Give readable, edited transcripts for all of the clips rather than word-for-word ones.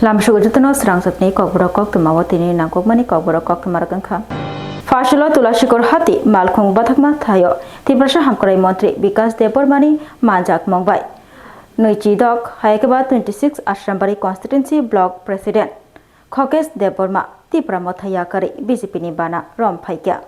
Lamshugujutuno Swrangchati Kokborok Koktwma watini nangkukmani Kokborok Koktwma rokangkha. Fashilo Tulashikor hati malkhung bathakma thayo Tiprasha hamkrai mantri Bikas Debormani manjak mongbai. Nuichidok Hayakaba 26 Ashrambari Constituency Block President Kokes Deborma Tipra Mothaya kari BJP ni bana rom phaikya.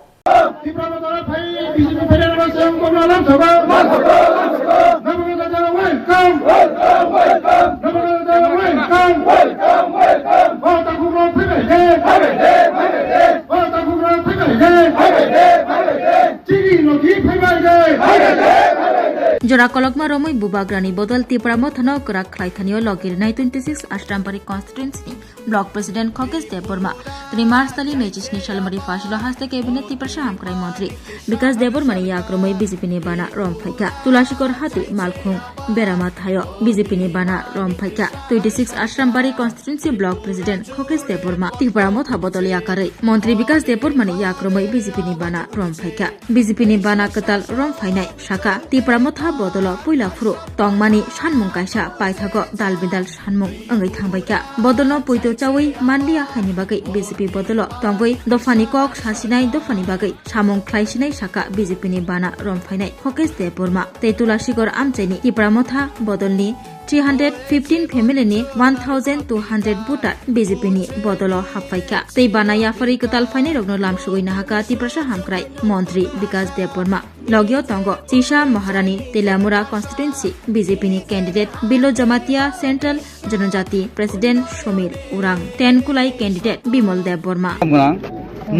Jora kolokma romoi bubagrani bodol tipra mothano korak khlaithanio logir 26 Ashrambari Constituency Block President Kokes Deborma tani March tali 29 salmari fashilo haste cabinet tiprasha hamkrai mantri Bikas Debormani yakromoi BJP ni bana rom phaika tulashikor hati malkhung berama thayo BJP ni bana rom phaika 26 Ashrambari Constituency Block President Kokes Deborma tipra motha bodol yakarei mantri Bikas Debormani yakromoi BJP ni bana rom phaika BJP ni bana katal rom phainai shaka tipra motha bodolo puila furu tongmani sanmung kaisa paithago dalbidal sanmung angai thangbaika bodolo puito chawi manlia haini bagai BJP bodolo tongoi dofani kok sasinai dofani bagai samung khlaisinai saka BJP ni bana rom phainai Kokes Deborma teitula sigor amchaini tipramotha bodolni 315 family ni 1200 voter BJP ni bodolo happaika tei bana yafari katal phainai rogno lamsugoi nahaka tiprasha hamkrai mantri Bikas Deborma Logio Tongo Sisha Maharani Telamura Constituency BJP ni candidate Bilo Jamatia Central Swrangchati President Somir Urang Tenkulai candidate Bimol Deborma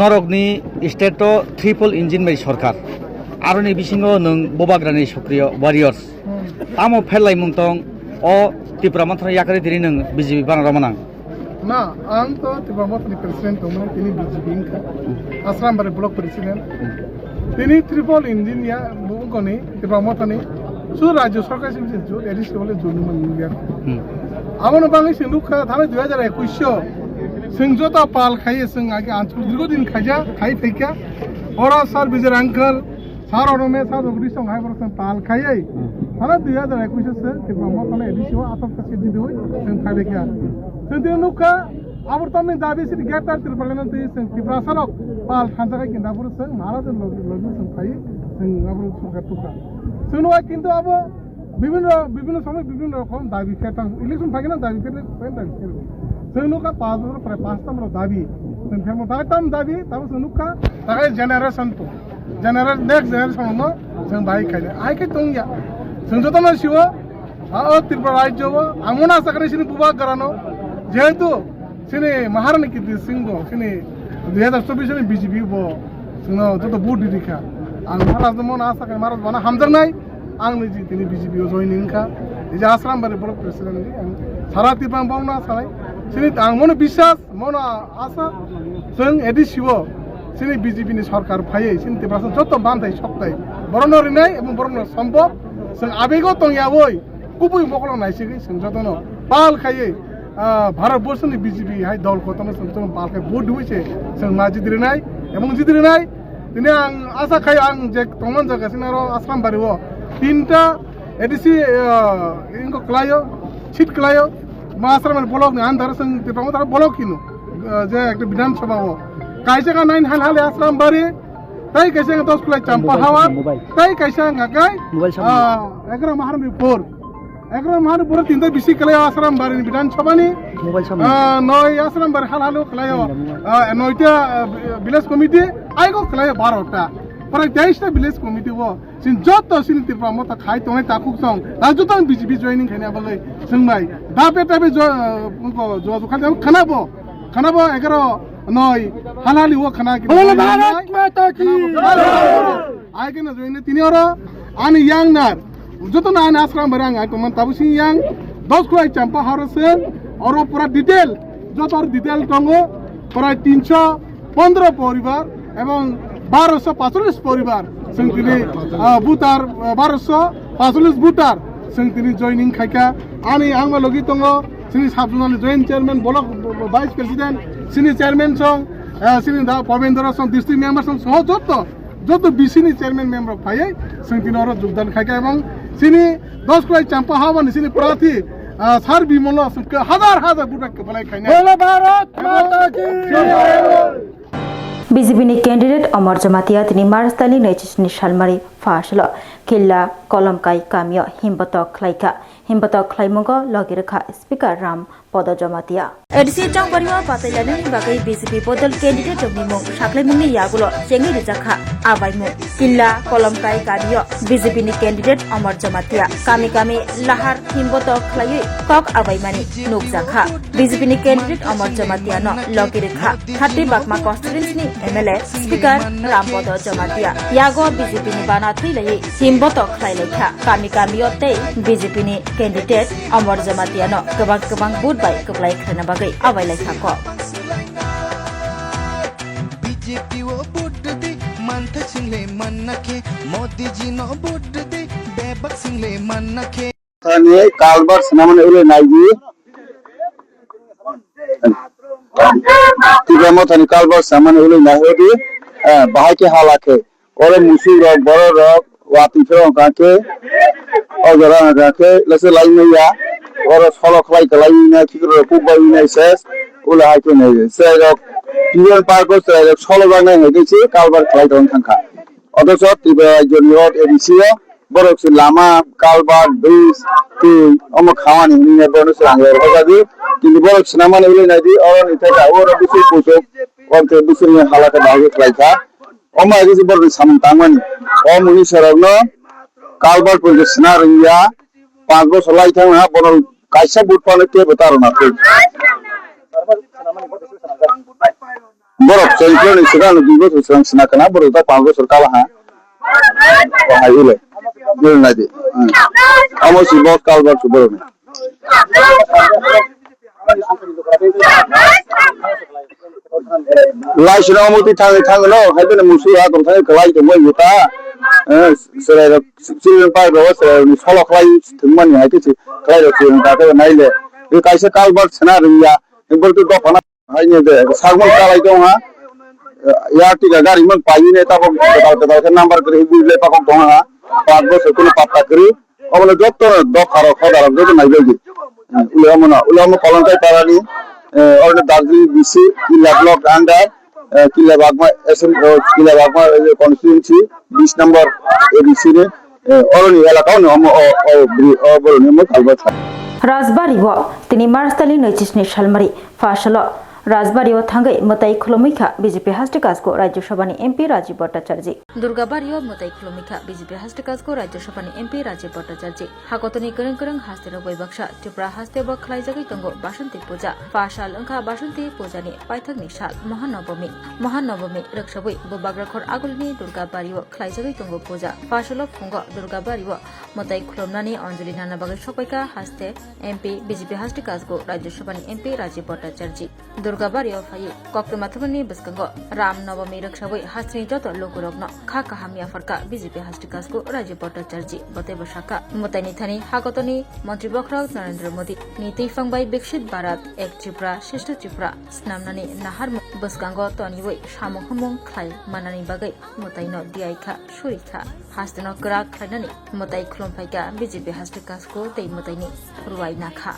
Norogni Stato Triple Engine by Sorkar Aroni Bisingo Nung Bobagrani Sokrio Warriors Amo Pelai Muntong O Tipramantra Yakari Tirinung BJP Panamanang Na Anto Tipramantra President Tomang Tini BJP Asrambari Block President Tini Triple Engine ya Bugoni Tipramatani Su Raju Sorkar Simsin Ju Edisole Junuman India Amon Bangi Sinduka Thame 2021 Singjota Pal Khai Sing Agi Anchul Dirgodin Khaja Khai Pheka Ora Sar Bijir Uncle Sar Orome Sar Ogri Song Hai Person Pal Khai Hana 2021 se Tipramatani Edisio Atap Kasidi Doi Sing Khai Pheka Sindinuka Aburtami Dabi Sit Gertar Tirpalan Sing Tiprasarok Pal Khanjaga Kindapur Sing Maharaj Logi Sing Khai Sing Abur Sugatuka Sunwa Kinto Abo বিভিন্ন সময় বিভিন্ন রকম দাবি খেতাম election থাকে না দাবি খেলে সেনুকা 5 নম্বর দাবি ফেমো দাইতাম দাবি তারপর সেনুকা তাই জেনারেশন তো নেক্সট জেনারেশন নো जों বাই খাইলে আইকে তংয়া जों যতন শিব ত্রিপুরা রাজ্য আমন আশা করে সিনি বুবা গরানো যেহেতু সিনি মহারানী কীর্তি সিংহ সিনি 2024 ni BJP bo সিনো যত বুট দিখা আর মহারাজ মন আশা করে মহারাজ বানা হামজার নাই Ang ni tini BJP joining ka, ija Asrambari Block President ni, sarati pang bang na sarai. Sini ang mono bisas, mono asa, seng edisiwo, sini BJP ni sarkar phaye, sini tiprasan joto bandai soktai. Borono rinai, ebong borono sambob, seng abego tong yawoi, kupui mokolong nai sigi, seng joto no, pal khaye, Bharatbor ni BJP hai dol kota mo seng joto pal khaye board duise, seng majid rinai, ebong jid rinai, tini ang asa khaye ang jek tongman jaga sini aro Asrambari wo. তিনটা ADC ইনকো ক্লায়ো ছিট ক্লায়ো মাসরামের block নে আন্ধার song তেপামো তার block কিনো যে একটা বিধানসভা ও কাইসা কা 9 হাল হালে আসরাম বাড়ি তাই কাইসা 10 কুলাই চাম্পা হাওয়া তাই কাইসা গাগাই 11 মাহারমি 11 মাহারমি 3টা বিসি ক্লায়ো আসরাম বাড়ি বিধানসভা নি নয় আসরাম বাড়ি হাল হালো ক্লায়ো 9টা ভিলেজ কমিটি আইগো ক্লায়ো 12টা Para 23 village committee wo sin joto sin Tipramo ta khai tongai ta khuk song ta joto BJP joining khane abalai sungmai da pe jo jo khana bo 11 noi halali wo khana ki Bharat Mata ki ai ke na join tini oro ani yang nar joto na an asram barang ai toman tabu sin yang 10 kuai champa harsen oro pura detail joto detail tongo pura 315 পরিবার এবং 1245 পরিবার जों दिनै बुटार 1245 बुटार जों दिनै जयनिं खायका आनि आंमा लगि दङ जोंनि साबजुनानि joint chairman block vice president सिनि चेयारमेन सं सिनि दा पवेन्द्र सं डिस्ट्रिक्ट मेम्बर सं सह যত বিসিনি চেয়ারম্যান মেম্বার ফাইয়ে जों दिनै अर যোগদাन खायका এবং सिनि 10 कुलाई चाम्पा हावानि सिनि प्रार्थी সার বিমল আসুকে হাজার হাজার বুটাকে বলাই খাইনে বিজেপিनि कैंडिडेट अमर जमातिया दिनै मार्चदानि 25 सालमारि फासल किल्ला कलमकाई कामियो हिमबतक खलाइमुंगो लगिरखा स्पीकर राम पद जमातिया एडिसि टांगबारियाव बातायलानि बागै बीजेपी बदल कैंडिडेट निमुं साख्लाइमुंनि यागुलो जेंगि रिजाखा आबायमु किल्ला कलमकाई कामियो बीजेपीनि कैंडिडेट अमर जमातिया कामी लाहार हिमबतक खलायै कक आबायमानि नुकजाखा बीजेपीनि कैंडिडेट अमर जमातिया न लगिरखा थाटी बागमा कन्स्टिट्युएन्सीनि एमएलए स्पीकर रामपद जमातिया यागो बीजेपीनि बाना थैलायै हिमबतक खलायलायखा कामियो तै बीजेपीनि कैंडिडेट अमर जमातिया न गोबां बुट बाय कबलाय खाना बागै आवायलायखाको बीजेपी वो बुट दे मानता सिंगले मन्नखे मोदी जी नो बुट दे बेबक सिंगले मन्नखे थाने कालबार सनामने उले नाइजी तिब्रामो थाने कालबार सनामने उले नाइजी बाहाय के हालाके और मुसी रॉक बड़ो रॉक वाती फिरों काके और जरा काके लसे लाई में या और फॉलो खलाई कलाई में किधर कुबाई में सेस उले हाय के नहीं से रॉक टीएल पार्क को से रॉक फॉलो बांग नहीं है किसी कालबार खलाई तो उनका और तो सब तिब्रा जोनियोट एडिसियो बरक से लामा कालबार ब्रिज की अम खावानी नहीं बनो से आगे और होगा कि बरक सनामा नहीं ले नहीं और इतना का और दूसरे पूछो और तो दूसरे में हालात बागे खलाई था अम आगे से बरक सामने तांगवानी और मुनी सरवनो कालबार पर जो सना रंगिया 5 वर्ष लाई था वहाँ बनो कैसा बुट पाने के बता रहा हूँ बरक चलते नहीं सगा नहीं दूसरे से सना करना बरक तो 5 वर्ष काला है वहाँ ये ले ये नहीं दे हम उसी बहुत कालबार सुबह में लाइसेंस अमुती थांग नो है तो मुसुरा तो थांग कलाई तो मैं होता सरे सिरियन पार गो सरे सोलो कलाई थमन है कि कलाई तो सिरियन का तो नहीं ले ये कैसे कालबार सना रंगिया एक बार तो दफना है ये दे सागमन कलाई तो वहाँ यार टिका गाड़ी में पाई ने तब बताओ नंबर करे ले पाको तो वहाँ 5 वर्ष को पापा करी और जब तो दो खारो खादा तो नहीं लेगी उलामा कलंकाई पारानी और दार्जिलिंग बीसी किला ब्लॉक अंडर किला बागमा एसएम किला बागमा कॉन्स्टिट्यूएंसी 20 नंबर एडीसी ने और नि एलाकाव ने हम और बोलने में कालबार राजबारी व तिनी मार्चदानि 25 सालमारि फासल राजबारियाव थांगै मताई खुलुमैखा बीजेपी हास्टिकाजको राज्यसभानि एमपी राजीव भट्टाचार्य दुर्गाबारियाव मताई खुलुमैखा बीजेपी हास्टिकाजको राज्यसभानि एमपी राजीव भट्टाचार्य हागतनि गोरों हास्तेराव बैबाक्सा त्रिपुरा हास्तेबो खलायजागै दंगो बासन्ति पूजा फासाल अंखा बासन्ति पूजानि पाइथागनि साल महानवमी रक्षाबै बोबाग्राखर आगुलनि दुर्गाबारियाव खलायजागै दंगो पूजा फासाल फुंगो दुर्गाबारियाव मताई खुलुमनानि अंजलि नाना बागै सबायका हास्ते एमपी बीजेपी हास्टिकाजको राज्यसभानि एमपी राजीव भट्टाचार्य दुर्गाबारियाव फायै कोक्तमा थबनि बसकांगो राम नवमी रक्षाबै हास्त्रि जत लोकरग्न खा काहामिया फरका बीजेपी हास्टिकाजको राजीव भट्टाचार्य बते बसाका मताइनि थानि हागतनि मन्त्री बख्रक नरेन्द्र मोदी नि तैफांबाय विकसित भारत एक त्रिपुरा श्रेष्ठ त्रिपुरा स्नामनानि नाहार बसकांगो तनिवै सामखमं खलाय मानानि बागै मताइनो दियाइखा सुरिखा हास्तेनो करा खलायनानि मताइ खुलुमफायका बीजेपी हास्टिकाजको तै मताइनि रुवाइनाखा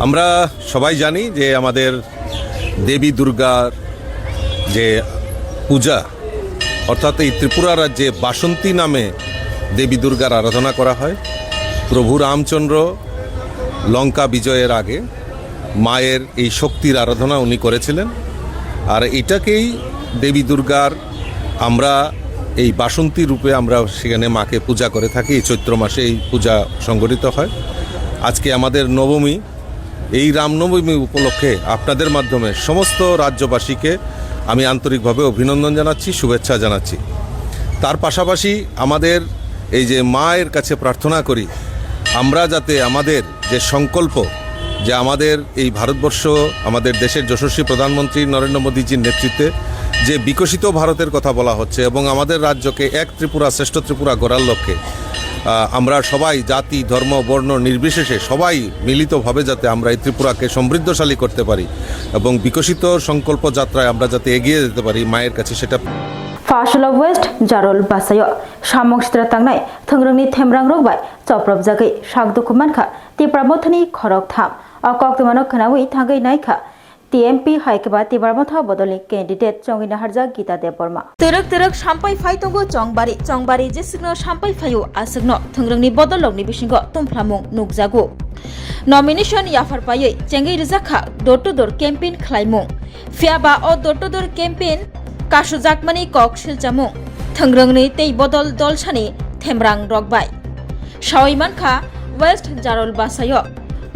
আমরা সবাই জানি যে আমাদের দেবী দুর্গার যে পূজা অর্থাৎ এই ত্রিপুরা রাজ্যে বাসন্তী নামে দেবী দুর্গার আরাধনা করা হয় প্রভু রামচন্দ্র লঙ্কা বিজয়ের আগে মায়ের এই শক্তির আরাধনা উনি করেছিলেন আর এটাকেই দেবী দুর্গার আমরা এই বাসন্তী রূপে আমরা সেখানে মাকে পূজা করে থাকি এই চৈত্র মাসে এই পূজা সংগঠিত হয় আজকে আমাদের নবমী এই রামনবমী উপলক্ষে আপনাদের মাধ্যমে সমস্ত রাজ্যবাসীকে আমি আন্তরিকভাবে অভিনন্দন জানাচ্ছি শুভেচ্ছা জানাচ্ছি তার পাশাপাশি আমাদের এই যে মায়ের কাছে প্রার্থনা করি আমরা যাতে আমাদের যে সংকল্প যে আমাদের এই ভারতবর্ষ আমাদের দেশের যশস্বী প্রধানমন্ত্রী নরেন্দ্র মোদীজির নেতৃত্বে যে বিকশিত ভারতের কথা বলা হচ্ছে এবং আমাদের রাজ্যকে এক ত্রিপুরা শ্রেষ্ঠ ত্রিপুরা গড়ার লক্ষ্যে আমরা সবাই জাতি ধর্ম বর্ণ নির্বিশেষে সবাই মিলিতভাবে যাতে আমরা এই ত্রিপুরাকে সমৃদ্ধশালী করতে পারি এবং বিকশিত সংকল্প যাত্রায় আমরা যাতে এগিয়ে যেতে পারি মায়ের কাছে সেটা Fashula West Jarol Basayo Shamong Stra Tangnai Thungrungni Themrang Rogbai Choprop Jagai Shakdukumanka Tipramothani Khorok Tham Koktwma Khanawi Thangai Naika TMP Haikaba Tibarmotha Bodoli candidate Chongina Harja Gita Deborma Terek Sampai Faitongo Chongbari Jesino Sampai Fayu Asagno Thungrungni Bodologni Bishingo Tumplamung Nukjago Nomination Yafar Paye Chengai Rizaka door to door campaign Klaimung Fiaba o door to door campaign Kashujakmani Kok Shiljamung Thungrungni Tei Bodol Dolchani Themrang Rogbai Shawaimankha West Jarol Basayo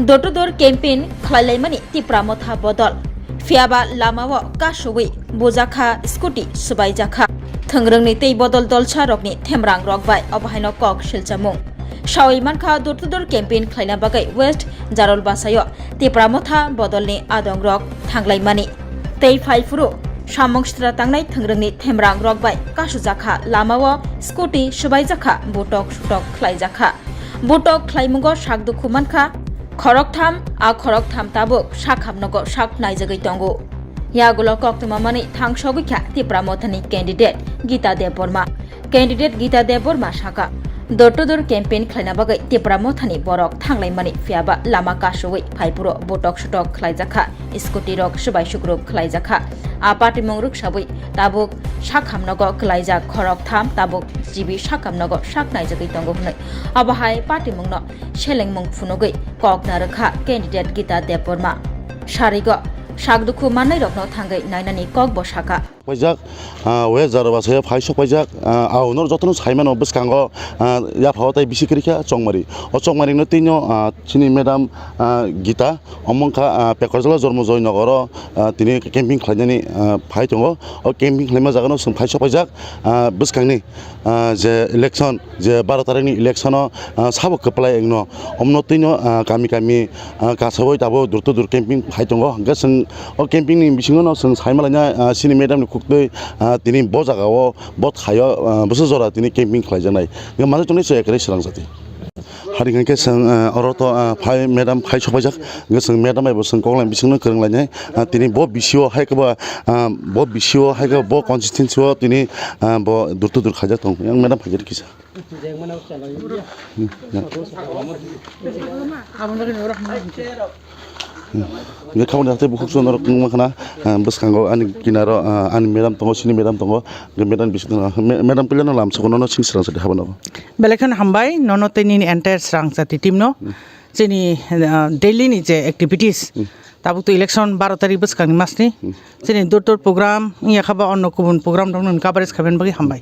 door to door campaign Khlaimani Tipramotha Bodol Fiaba Lamawo Kashuwi Bojaka Scooty Subaijaka Thungrungni Tei Bodol Dolcha Rogni Themrang Rogbai Obahaino Kok Shiljamung Shawaimankha door to door campaign Khlaina Bagai West Jarol Basayo Tipramotha Bodolni Adong Rog Thanglaimani Tei Faifuru Shamong Stra Tangnai Thungrungni Themrang Rogbai Kashujaka Lamawo Scooty Subaijaka Botok Shutok Khlaijaka Botok Khlaimungo Shakdukumankha Khorok tham tabuk Shakhamnogo Shak Naijagai Tongo Yagulo Koktwma Mani Thangshogikha Tipramothani candidate Gita Deborma Candidate Gita Deborma Shaka door to door campaign Khlaina Bagai Tipramothani Borok Thanglaimani Fiaba Lama Kashuwi Phaipuro Botok Shutok Khlaijaka Scooty Rok Subai Shukruk Khlaijaka Apati Mongruk Shabui Tabuk Shakhamnogo Khlaijak Khorok tham tabuk Jibi Shakamnogo Shak Naijagai Tongo Hunai Abahai Party Mungno Shelengmung Funogoi Kokna Rakha candidate Gita Deborma Sharigo Shakduku Manai Rokno Thangai Nainani Kokbo Shaka Pajak we Jarabasaya Faisho Pajak Aunor Jotun Simon of Biskango Yapautai Bisikrika Chongmari or Chongmari Notino Chini Madam Gita Omonka Pekozala Zormozoi Nogoro Tini camping Klanani Paitongo or camping Lemazagano some Faisho Pajak Biskani the election the Baratarani election Sabo Kapla no Omnotino Kamikami Kasavoy Tabo Durtur camping Paitongo Gasson or camping in Bishingo some Simalana Chini Madam Koktwma tini bojagao bot khayo busojora tini camping khlaijanai mane tuni se ekre Swrangchati haringan ke sang oroto phai madam phai chopajak ngesang madam ai bosang konglam bisingno kranglainai tini bo bisio haikaba bo consistency tini bo durtu dur khajak tong yang madam phajir kisa Ini kamu nanti buku sonor kemana? Bus kanggo ani kinaro ani madam tongo sini madam tongo madam bisna madam pilihan lam sekonono sing Swrangchati habano. Belakan hambai nono teni entire Swrangchati team no sini daily ni je activities tabuk tu election 12 tarik bus kang masni sini door program iya khaba onno kubun program dong coverage khaben bagi hambai.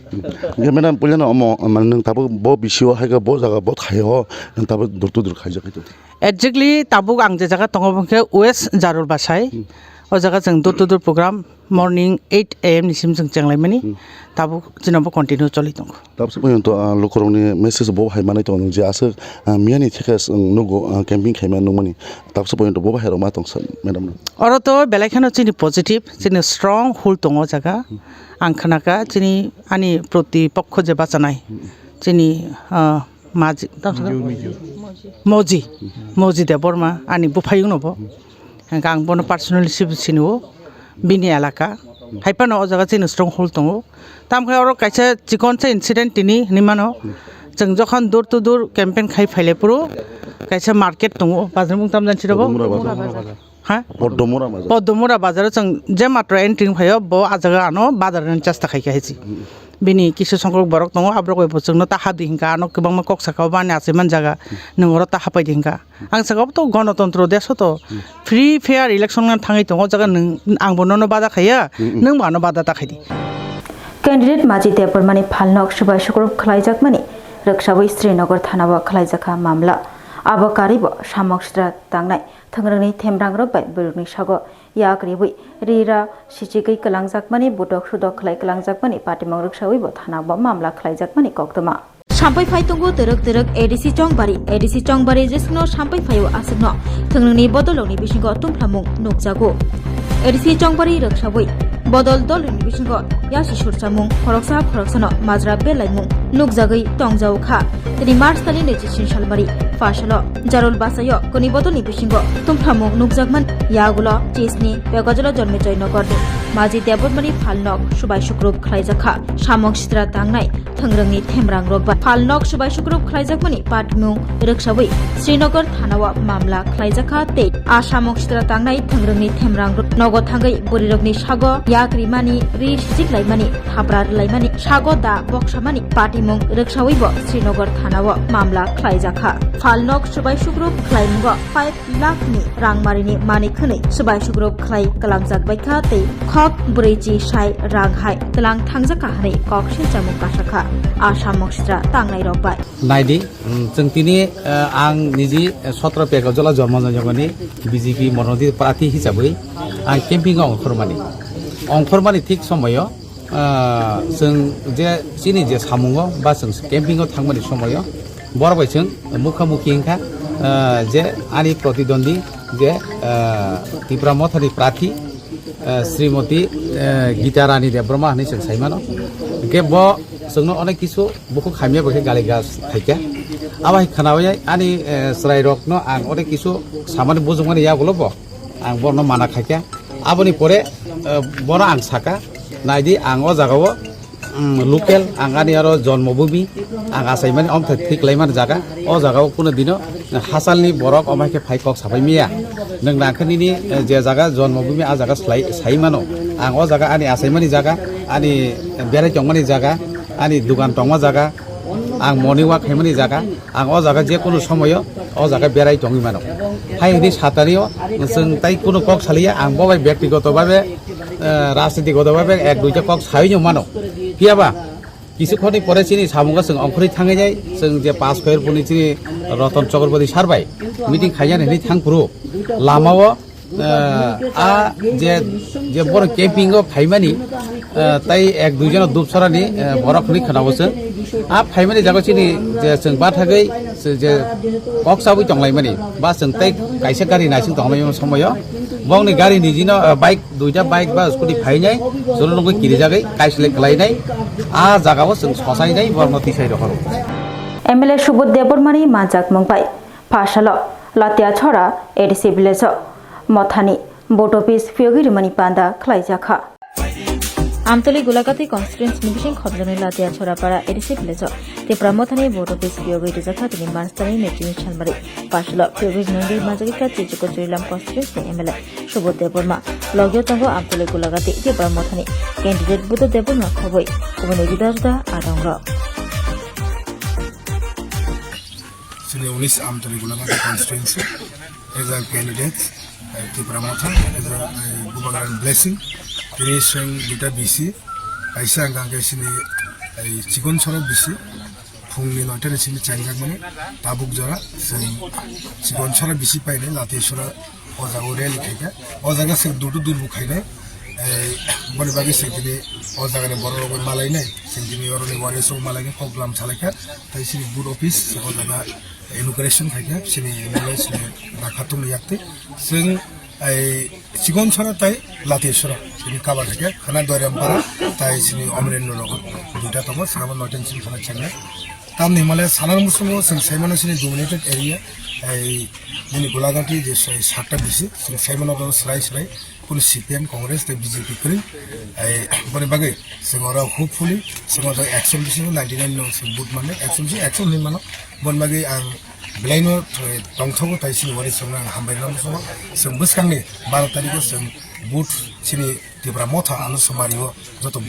Ya madam pilihan omo manung tabuk bo bisio haga bo jaga bo khayo tabuk door khajak itu. Exactly tabuk ang jaga tongo bangke West Jarol Basai o jaga jeng door program morning 8 AM nisim jeng chenglaimani tabuk jinabo continue choli tongo tabuk se to lokorongni message bo hai manai tong je ase miani theka nugo camping khaima nungmani tabuk se to bo hai roma tong madam oro to belakhano chini positive chini strong hold tongo jaga ang khanaka chini ani proti pokkho je bachanai chini maji moji Deborma ani bufayung nobo gang bono personally siniwo bini elaka haipano o jaga chini strong hold tongo tamkhai oro kaisa chikon cha incident tini nimano jeng jokhon door to door campaign khai phaile puro kaisa market tongo bazar mung tam janchi robo ha Poddomura bazar jeng je matra entering phayo bo ajaga ano bazar ran chasta khai khaisi bini kisu songkrok borok tongo abrok bojongno ta hadi hingka ano kebangma koksaka bani ase man jaga nongoro ta hapai hingka ang sakop to gণতন্ত্র deso to free fair election nan thangai tongo jaga nang ang bonono bada khaya nang bano bada ta khaidi candidate Maji Debormani phalnok subai shukruk khlaijakmani raksabai Srinagar thanawa khlaijakha mamla abakaribo Shamong Stra Tangnai Thungrungni Themrang Rogbai burukni sago yakribui rira sichigai kalangjakmani botok sudok khlai kalangjakmani patimang ruksawi bo thanawa mamla khlaijakmani Koktwma Sampai Faitongo terek ADC Chongbari jesno sampai fayo asegno Thungrungni bodoloni bisingo tumplamung nukjago ADC Chongbari raksabui bodol dolni bisingo yasi surchamung khoroksano majra belaimung nukjagai tongjau kha tini March tali 25 salmari Fasalo Jarul Basayo Konibotoni Bishingo Tumfamung Nukjagman Yagulo Chisni Pegajolo Jonmejoy Nogorde Maji Debotmani Falnok Shubai Shukrup Khlaijaka Shamok Sitra Tangnai Thangrangni Themrang Rogba Falnok Shubai Shukrup Khlaijakmani Patmung Riksawi Srinagar Thanawa Mamla Khlaijaka Te Ashamok Sitra Tangnai Thangrangni Themrang Nogo Thangai Burirokni Shago Yakrimani Ri Siklaimani Thabrar Laimani Shago Da Boksamani Patimung Riksawi Bo Srinagar Thanawa Mamla Khlaijaka Falnok Shubai Shukrup Khlaimgo 5 lakh ni Rangmarini Mani Khunei Shubai Shukrup Khlai Kalamjak Baikha Te Khok Bureji Shai Ranghai Telang Thangjaka Hanei Kokshil Jamuk Kasaka Ashamok Sitra Tangnai Rokbai Naidi जों तिनी आं निजी 17 पेगजला जन्म जाजगनि BJP मनोदि प्रार्थी हिसाबै आं केम्पिंआव अंखरमानि thick समायाव जों जे सिनि जे सामुङाव बा जों केम्पिंआव थांमानि समायाव बरबायजों मुखामुखि ओंखा जे आनि प्रतिद्वन्दी जे त्रिपुरा मथानि प्रार्थी श्रीमती गीता रानी देब्रमा होननाय जों सायमानो के ब जोंनो अनेक किसु बुखु खामिया बखे गाले गास थाइका आबाय खानावै आनि स्राय रकनो आं अनेक किसु सामानि बुजुंमानि यागुलो ब आं बरनो माना खाइका आबनि परे बर आं साका नायदि आं अ जागाव लोकेल आं आनि आरो जन्मभूमि आं आसायमानि अमथा थिकलायमान जागा अ जागाव कुनो दिनो हासालनि बरक अमायके फाइकक साबायमिया नों नाखनिनि जे जागा जन्मभूमि आ जागा सायमानो आं अ जागा आनि आसायमानि जागा आनि बेराय जंमानि जागा आनि दुकान टंमा जागा आं मर्निं वाक खायमानि जागा आं अ जागा जे कुनो समय अ जागा बेराय टंगि मानो हायनि सातारियो जों ताइ कुनो कक सालिया आं बबाय व्यक्तिगतभावे राजनीतिगतभावे एक दुइटा कक सायनो मानो कियाबा किसुखनि परे सिनि सामुगा जों अंखरि थाङै जाय जों जे पास फेर पुनि सिनि रतन चक्रवर्ती सारबाय मिटिं खायजान हेनि थांपुरु लामाव आ जे बर केम्पिंग फाइमानि ताइ एक दुइजन दुबसरानि बरखनि खोनावसो आ फाइमानि जागसिनि जे जों बा थागै जे कक्साबु तंलायमानि बा जों ताइ काइसा गारि नासिं तंलाय समय बंनि गारि निजिनो बाइक दुइटा बाइक बा स्कुटी फाइनाय जरलंगै किरि जागै काइसले खलायनाय आ जागाव जों ससायनाय बरमति साइ रखरो एमएलए सुबोध देबरमानि माजाक मंगबाय फाशाल लातिया छरा एडिसि भिलेज मथानि बोट अफिस फियोगिरिमानि पान्दा खलाइजाखा आमतली गुलाकाती कन्स्टिट्युएन्स निबिसिं खबजनि लातिया छरापाड़ा एडिसि भिलेज त्रिपुरा मथानि बोट अफिस फियोगिरि जाखा तिनि मार्चतानि मेट्रिनि सालमारि फाशाल फियोगिरि नंगि माजागिका चिचुको चुरिलाम कन्स्टिट्युएन्सनि एमएलए सुबोध देबरमा लगियो तंगो आमतली गुलाकाती त्रिपुरा मथानि कैंडिडेट बुध देबरमा खबै गुबुन जुदा आदंग Unis Amtali Gulagati constituency as a candidate, Tripura Motha, as a Gubagaran blessing, Tirisang Gita BC, Aisang Gankasini, Chigon Sora BC, Pungi Notan Sini Changmani, Tabuk Jara, Chigon Sora BC Pine, Latishura, Ozaurel Kaka, Ozagas Dudu Bukaine, Bonibagi Secretary, Ozagan Boro Malay, Sentini or Wareso Malay, Koklam Salaka, Taisi good office, Ozaga. Immigration खायगा सिनि MLA सिनि नाखातुम याक्ते जों सिगन सरा ताइ लातेश्वरा सिनि काबा खायगा खाना दरमपारा ताइ सिनि अमरेन्द्र नगर दुटा तम साराम नटेन सिनि खाना चंगा ताम निमाले सानार मुसुमो जों साइमानो सिनि डोमिनेटेड एरिया दिनि गुलागाटी जे 7टा बिसि जों साइमानो दो स्राय पुलिस सीपीएम कांग्रेस ते बीजेपी करि बने बागे जों होपफुली जों एक्शन बिसि 99 नो बुट माने एक्शन नि मानो बन बागे आं ब्लाइनो दंथावो ताइसिनि वारि संना हामबायनाम सम जों बसखांनि 12 तारिखआव जों बुट सिनि त्रिपुरा मथा आनु समारियो जतो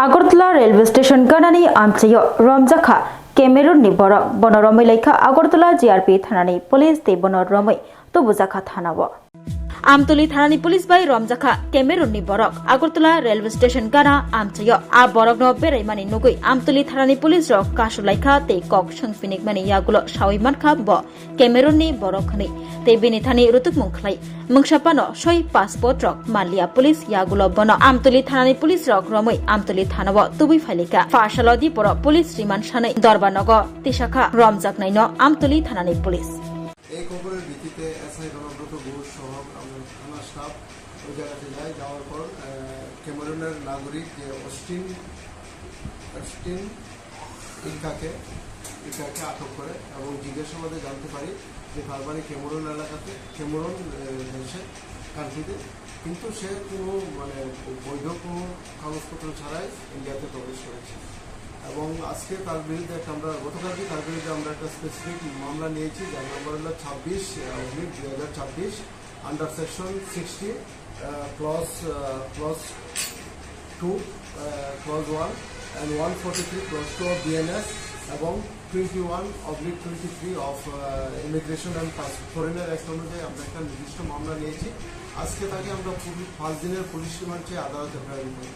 आगरतला रेलवे स्टेशन गनानि आमचयो रमजाखा केमेरुननि बरक बनरमै लेखा आगरतला जीआरपी थानानि पुलिस ते बनरमै तुबुजाखा थानाव आमतली थानानि पुलिस बाय रमजाखा केमेरुननि बरक आगरतला रेलवे स्टेशन गाना आमचयो आ बरक न बेरायमानि नुगै आमतली थानानि पुलिस रक कासुलाइखा ते कक संफिनिक मानि यागुलो सावैमानखा ब केमेरुननि बरकनि ते बिनिथानि रुतुक मुंखलाय मुंसापानो सय पासपोर्ट रक मालिया पुलिस यागुलो बन आमतली थानानि पुलिस रक रमै आमतली थानाव तुबै फालिका फाशालदि पर पुलिस रिमान्ड सानै दरबानग तिसाखा रमजाक नाइनो आमतली थानानि पुलिस এই খবরের ভিত্তিতে এসআই রণব্রত ঘোষ সহ থানা স্টাফ ওই জায়গাতে যায় যাওয়ার পর ক্যামেরুনের নাগরিক যে অস্টিন ইনকাকে তাকে আটক করে এবং জিজ্ঞাসাবাদে জানতে পারি যে তার বাড়ি ক্যামেরুন এলাকাতে, ক্যামেরুন দেশে কান্ট্রিতে, কিন্তু সে কোনো বৈধ কোনো কাগজপত্র ছাড়াই ইন্ডিয়াতে প্রবেশ করেছে। এবং আজকে তার বিরুদ্ধে গতকালকে তার বিরুদ্ধে আমরা একটা স্পেসিফিক মামলা নিয়েছি, যার নম্বর হলো 26/2026 under section 60 clause 2 clause 1 and 143 clause 2 of BNS এবং 21/23 of immigration and foreigner act অনুযায়ী আমরা একটা নির্দিষ্ট মামলা নিয়েছি। আজকে তাকে আমরা 5 দিনের পুলিশ রিমান্ড চেয়ে আদালতে প্রেরণ করি।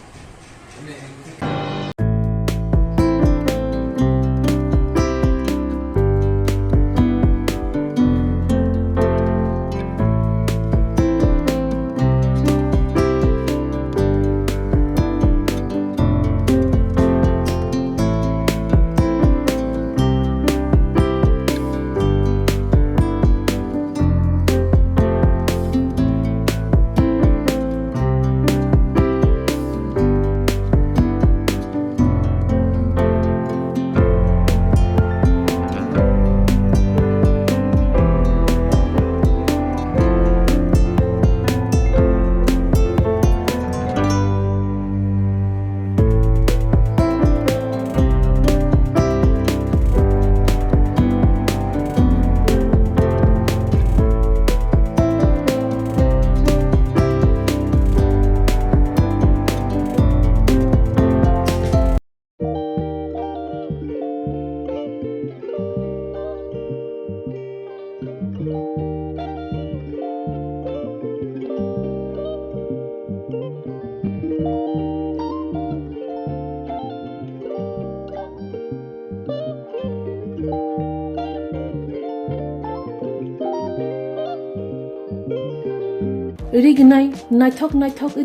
Rignai, Naithok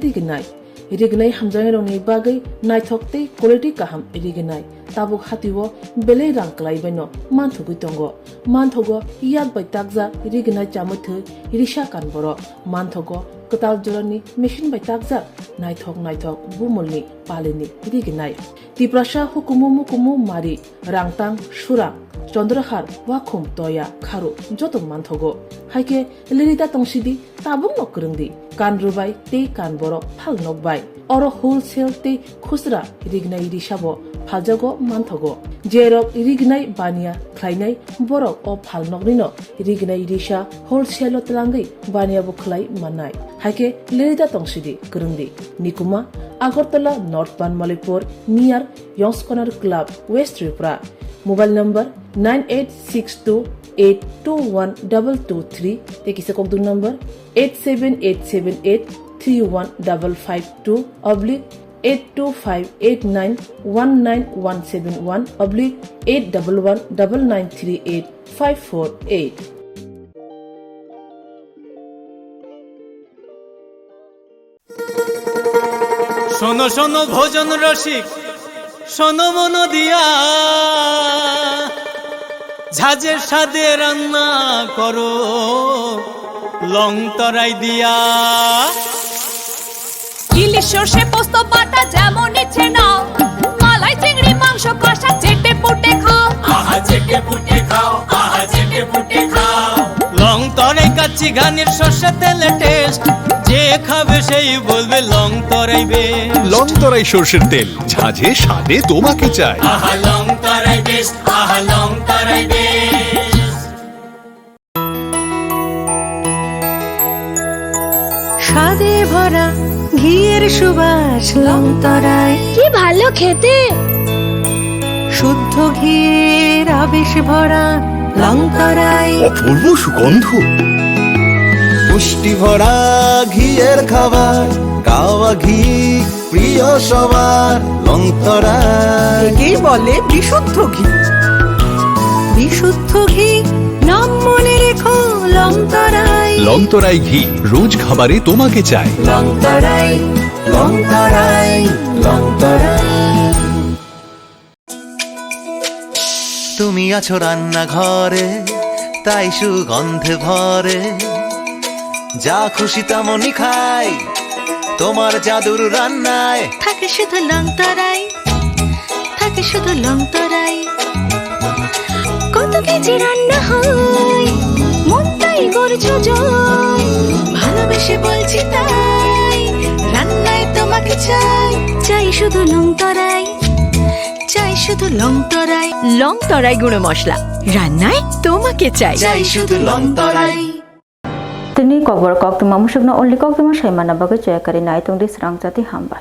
Rignai. Rignai Hamjangeroni Bagay, Naithok te, Quality Kaham, Rignai. Tabuk Hatiwo, Bele Ranklai Beno, Mantogutongo, Mantogo, Yad by Tagza, Rignai Chamutu, Irisha Kanboro, Mantogo, Kotal Jolani, Machine by Tagza, Naithok, Bumulni, Palini, Rignai. Tiprasha Hukumumu Mari, Rangtang, Shura. Chondrahar, Wakum, Toya, Karu, Jotum Mantogo. Haike, Lirita Tongsidi, Tabung Nokrindi, Kanrubai, Te Kanboro, Palnokbai, Oro Wholesale Te Kusra, Rignai Rishabo, Paljago, Mantogo, Jerok, Rignai Bania, Klainai, Borok or Palnognino, Rignai Risha, Wholesale Tlangi, Bania Buklai, Manai. Haike, Lirita Tongsidi, Kurundi, Nikuma, Agortala, North Ban Malipur, near Yonskonar Club, West Tripura. Mobile number 9862821223. Take is a Kokdu number 87878315552 oblique 82589191171 oblique 8119938 শোনো শোনো ভোজন রসিক, শোনো মন দিয়া, ঝাঁঝের সাদে রান্না করো long তরাই দিয়া। ইলিশ সর্ষে পোস্ত বাটা যেমন ইচ্ছে নাও, মালাই চিংড়ি মাংস কষা চেটে পুটে খাও, আহা চেটে পুটে খাও, আহা চেটে পুটে খাও। লং তরাই কাচ্চি ঘানির সর্ষে তেলে টেস্ট, যে খাবে সেই বলবে লং তরাই বেশ। লং তরাই সর্ষের তেল, ঝাঁঝে স্বাদে তোমাকে চাই। আহা লং তরাই বেশ, আহা লং তরাই বেশ। স্বাদে ভরা ঘিয়ের সুবাস লং তরাই, কি ভালো খেতে। শুদ্ধ ঘিয়ের আবেশ ভরা লং তরাই, অপূর্ব সুগন্ধ। পুষ্টি ভরা ঘিয়ের খাবার, গাওয়া ঘি প্রিয় সবার লং তরাই। একেই বলে বিশুদ্ধ ঘি। বিশুদ্ধ ঘি নাম মনে রেখো লং তরাই। লং তরাই ঘি রোজ খাবারে তোমাকে চাই। লং তরাই, লং তরাই, লং তরাই। তুমি আছো রান্নাঘরে, তাই সুগন্ধে ভরে, যা খুশি তেমনই খাই তোমার জাদুর রান্নায়। থাকে শুধু লং তরাই, থাকে শুধু লং তরাই। কত কেজি রান্না হয় মন তাই করছো জয় ভালোবেসে বলছি তাই রান্নায় তোমাকে চাই চাই শুধু লং তরাই চাই শুধু লং তরাই গুঁড়ো মশলা রান্নায় তোমাকে চাই চাই শুধু লং তরাই Tini Kokborok Koktwma musukna only Koktwma saimana bagai coyakari nai tungdi Swrangchati hamba.